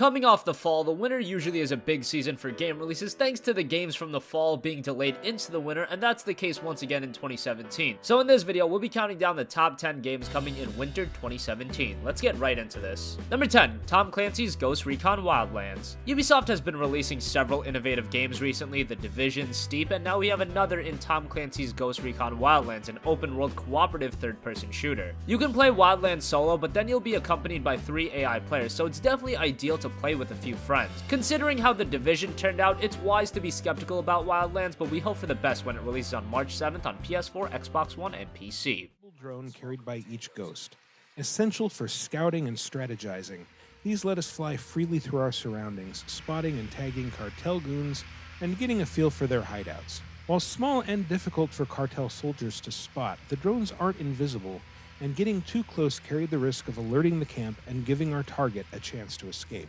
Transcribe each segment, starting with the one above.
Coming off the fall, the winter usually is a big season for game releases thanks to the games from the fall being delayed into the winter, and that's the case once again in 2017. So in this video, we'll be counting down the top 10 games coming in winter 2017. Let's get right into this. Number 10, Tom Clancy's Ghost Recon Wildlands. Ubisoft has been releasing several innovative games recently, The Division, Steep, and now we have another in Tom Clancy's Ghost Recon Wildlands, an open-world cooperative third-person shooter. You can play Wildlands solo, but then you'll be accompanied by 3 AI players, so it's definitely ideal to play with a few friends. Considering how The Division turned out, it's wise to be skeptical about Wildlands, but we hope for the best when it releases on March 7th on PS4, Xbox One, and PC. Drone carried by each ghost. Essential for scouting and strategizing, these let us fly freely through our surroundings, spotting and tagging cartel goons, and getting a feel for their hideouts. While small and difficult for cartel soldiers to spot, the drones aren't invisible, and getting too close carried the risk of alerting the camp and giving our target a chance to escape.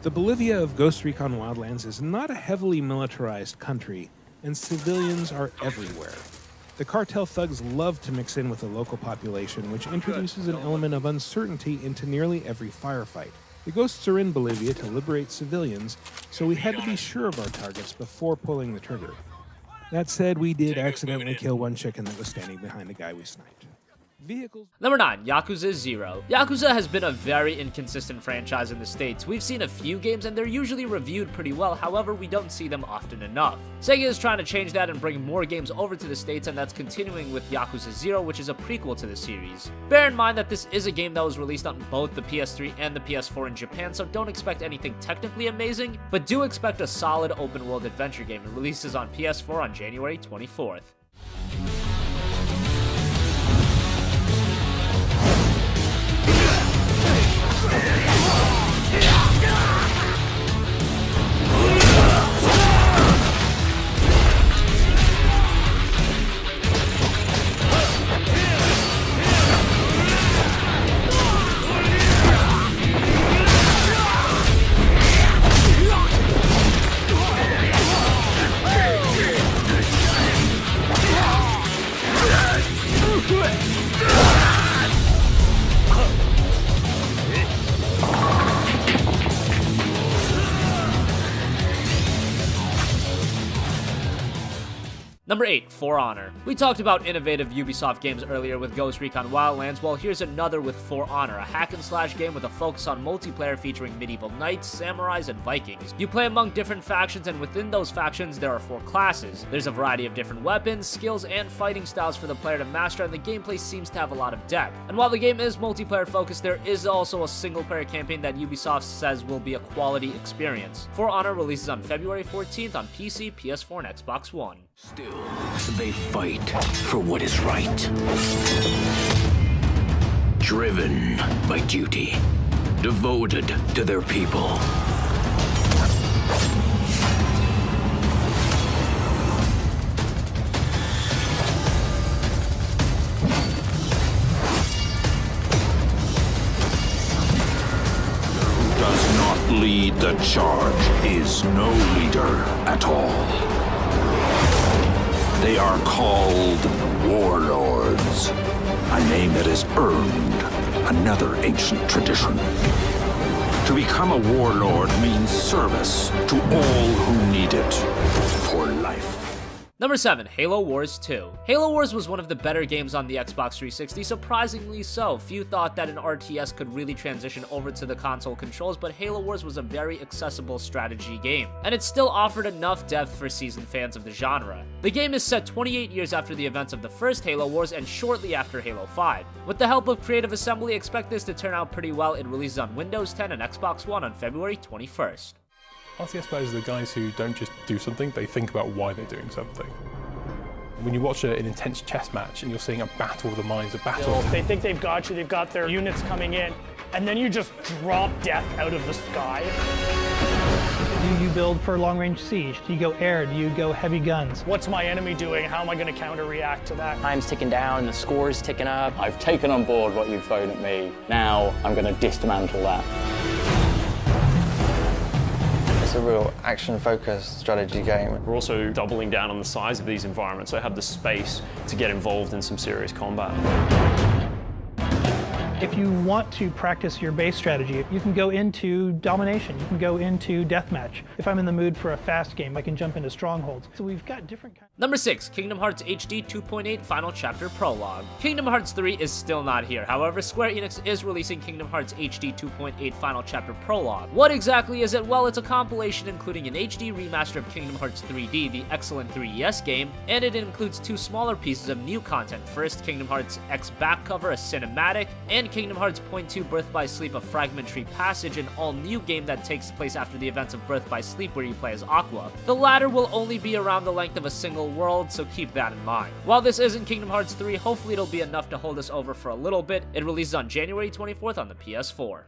The Bolivia of Ghost Recon Wildlands is not a heavily militarized country, and civilians are everywhere. The cartel thugs love to mix in with the local population, which introduces an element of uncertainty into nearly every firefight. The ghosts are in Bolivia to liberate civilians, so we had to be sure of our targets before pulling the trigger. That said, we did accidentally kill one chicken that was standing behind the guy we sniped. Vehicles. Number 9, Yakuza 0. Yakuza has been a very inconsistent franchise in the States. We've seen a few games and they're usually reviewed pretty well, however we don't see them often enough. Sega is trying to change that and bring more games over to the States, and that's continuing with Yakuza 0, which is a prequel to the series. Bear in mind that this is a game that was released on both the PS3 and the PS4 in Japan, so don't expect anything technically amazing, but do expect a solid open world adventure game. It releases on PS4 on January 24th. Number 8, For Honor. We talked about innovative Ubisoft games earlier with Ghost Recon Wildlands, well here's another with For Honor, a hack-and-slash game with a focus on multiplayer featuring medieval knights, samurais, and Vikings. You play among different factions, and within those factions there are 4 classes. There's a variety of different weapons, skills, and fighting styles for the player to master, and the gameplay seems to have a lot of depth. And while the game is multiplayer focused, there is also a single-player campaign that Ubisoft says will be a quality experience. For Honor releases on February 14th on PC, PS4, and Xbox One. Still, they fight for what is right. Driven by duty, devoted to their people. Who does not lead the charge is no leader at all. They are called warlords, a name that has earned another ancient tradition. To become a warlord means service to all who need it for life. Number 7, Halo Wars 2. Halo Wars was one of the better games on the Xbox 360, surprisingly so. Few thought that an RTS could really transition over to the console controls, but Halo Wars was a very accessible strategy game, and it still offered enough depth for seasoned fans of the genre. The game is set 28 years after the events of the first Halo Wars and shortly after Halo 5. With the help of Creative Assembly, expect this to turn out pretty well. It releases on Windows 10 and Xbox One on February 21st. RTS players are the guys who don't just do something, they think about why they're doing something. When you watch an intense chess match and you're seeing a battle of the minds, a battle of... They think they've got you, they've got their units coming in, and then you just drop death out of the sky. Do you build for long-range siege? Do you go air? Do you go heavy guns? What's my enemy doing? How am I going to counter-react to that? Time's ticking down, the score's ticking up. I've taken on board what you've thrown at me. Now I'm going to dismantle that. It's a real action-focused strategy game. We're also doubling down on the size of these environments, so I have the space to get involved in some serious combat. If you want to practice your base strategy, you can go into domination, you can go into deathmatch. If I'm in the mood for a fast game, I can jump into strongholds. So we've got different kinds. Number 6, Kingdom Hearts HD 2.8 Final Chapter Prologue. Kingdom Hearts 3 is still not here, however, Square Enix is releasing Kingdom Hearts HD 2.8 Final Chapter Prologue. What exactly is it? Well, it's a compilation including an HD remaster of Kingdom Hearts 3D, the excellent 3DS game, and it includes 2 smaller pieces of new content. First, Kingdom Hearts X back cover, a cinematic, and Kingdom Hearts Point 2 Birth by Sleep, a fragmentary passage, an all-new game that takes place after the events of Birth by Sleep where you play as Aqua. The latter will only be around the length of a single world, so keep that in mind. While this isn't Kingdom Hearts 3, hopefully it'll be enough to hold us over for a little bit. It releases on January 24th on the PS4.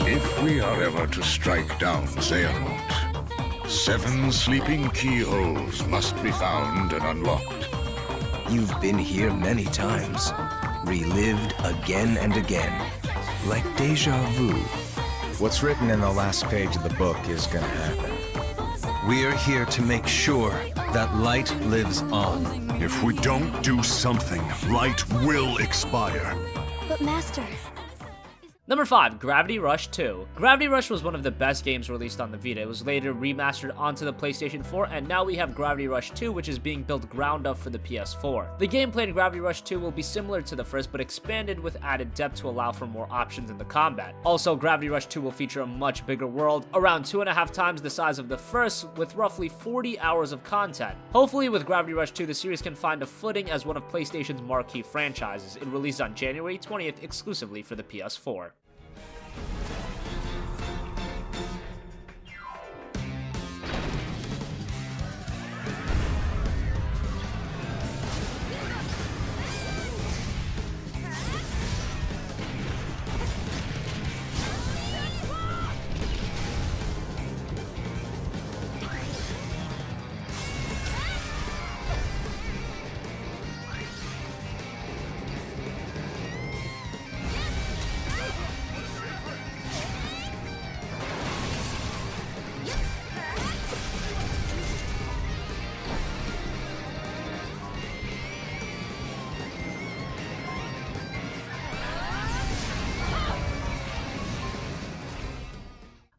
If we are ever to strike down Xehanort, 7 sleeping keyholes must be found and unlocked. You've been here many times, relived again and again, like deja vu. What's written in the last page of the book is gonna happen. We're here to make sure that light lives on. If we don't do something, light will expire. But Master... Number 5, Gravity Rush 2. Gravity Rush was one of the best games released on the Vita. It was later remastered onto the PlayStation 4, and now we have Gravity Rush 2, which is being built ground up for the PS4. The gameplay in Gravity Rush 2 will be similar to the first, but expanded with added depth to allow for more options in the combat. Also, Gravity Rush 2 will feature a much bigger world, around 2.5 times the size of the first, with roughly 40 hours of content. Hopefully, with Gravity Rush 2, the series can find a footing as one of PlayStation's marquee franchises. It released on January 20th exclusively for the PS4.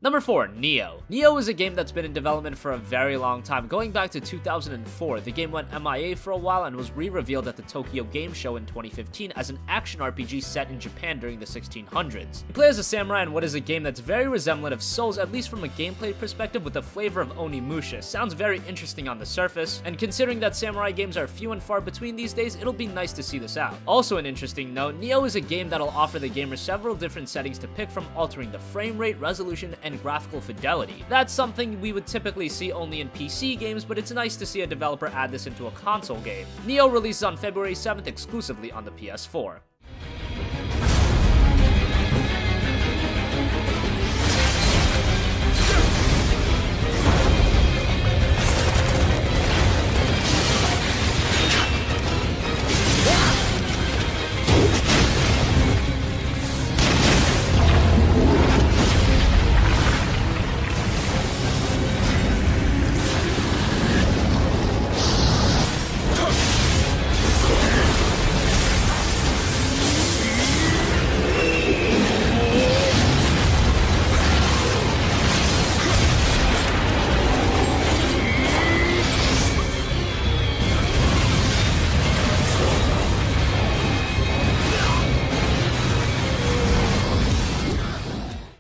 Number 4, Nioh. Nioh is a game that's been in development for a very long time, going back to 2004. The game went MIA for a while and was re-revealed at the Tokyo Game Show in 2015 as an action RPG set in Japan during the 1600s. You play as a samurai in what is a game that's very resemblant of Souls, at least from a gameplay perspective, with a flavor of Onimusha. Sounds very interesting on the surface, and considering that samurai games are few and far between these days, it'll be nice to see this out. Also an interesting note, Nioh is a game that'll offer the gamer several different settings to pick from, altering the frame rate, resolution, and graphical fidelity. That's something we would typically see only in PC games, but it's nice to see a developer add this into a console game. Nioh releases on February 7th exclusively on the PS4.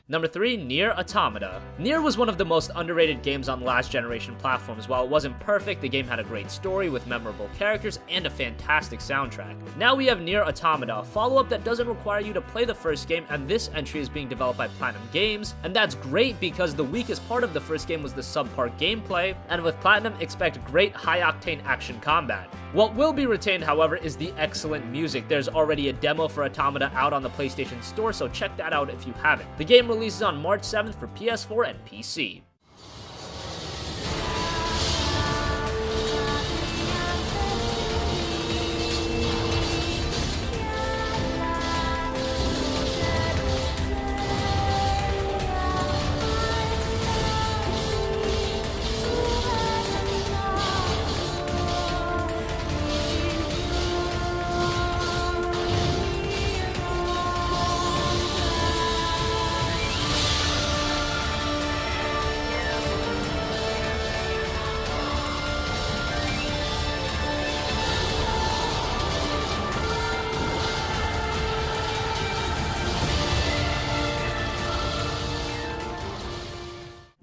Number 3, Nier Automata. Nier was one of the most underrated games on last generation platforms. While it wasn't perfect, the game had a great story with memorable characters and a fantastic soundtrack. Now we have Nier Automata, a follow-up that doesn't require you to play the first game, and this entry is being developed by Platinum Games, and that's great because the weakest part of the first game was the subpar gameplay, and with Platinum, expect great high-octane action combat. What will be retained, however, is the excellent music. There's already a demo for Automata out on the PlayStation Store, so check that out if you haven't. The game releases on March 7th for PS4 and PC.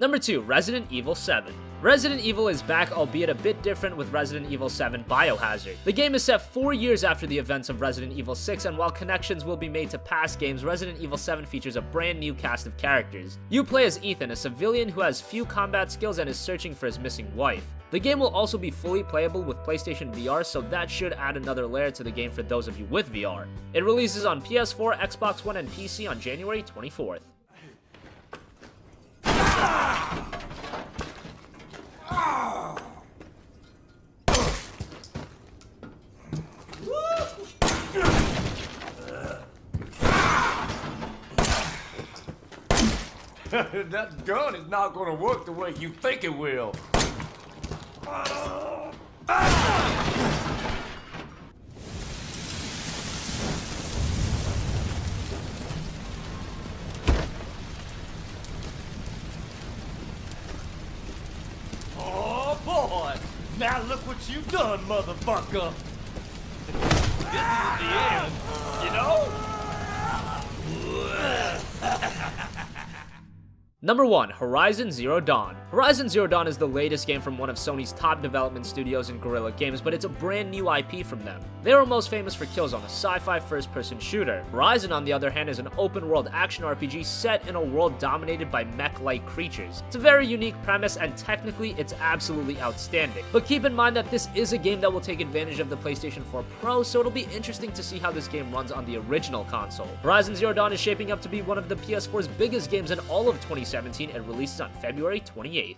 Number 2, Resident Evil 7. Resident Evil is back, albeit a bit different, with Resident Evil 7 Biohazard. The game is set 4 years after the events of Resident Evil 6, and while connections will be made to past games, Resident Evil 7 features a brand new cast of characters. You play as Ethan, a civilian who has few combat skills and is searching for his missing wife. The game will also be fully playable with PlayStation VR, so that should add another layer to the game for those of you with VR. It releases on PS4, Xbox One, and PC on January 24th. That gun is not gonna work the way you think it will. Oh boy! Now look what you've done, motherfucker! This is the end, you know? Number 1, Horizon Zero Dawn. Horizon Zero Dawn is the latest game from one of Sony's top development studios in Guerrilla Games, but it's a brand new IP from them. They are most famous for Killzone, a sci-fi first-person shooter. Horizon, on the other hand, is an open-world action RPG set in a world dominated by mech-like creatures. It's a very unique premise, and technically, it's absolutely outstanding. But keep in mind that this is a game that will take advantage of the PlayStation 4 Pro, so it'll be interesting to see how this game runs on the original console. Horizon Zero Dawn is shaping up to be one of the PS4's biggest games in all of 2017 and releases on February 28th.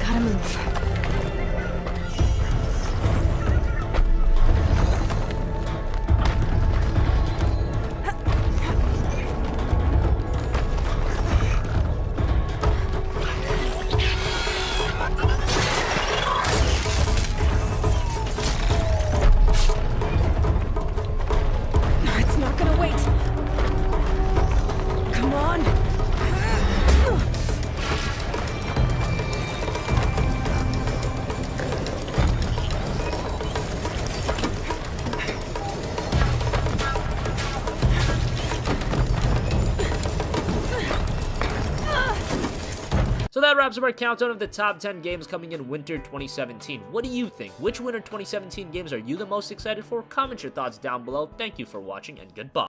Gotta move. It's not gonna wait. Come on. So that wraps up our countdown of the top 10 games coming in winter 2017. What do you think? Which winter 2017 games are you the most excited for? Comment your thoughts down below. Thank you for watching, and goodbye.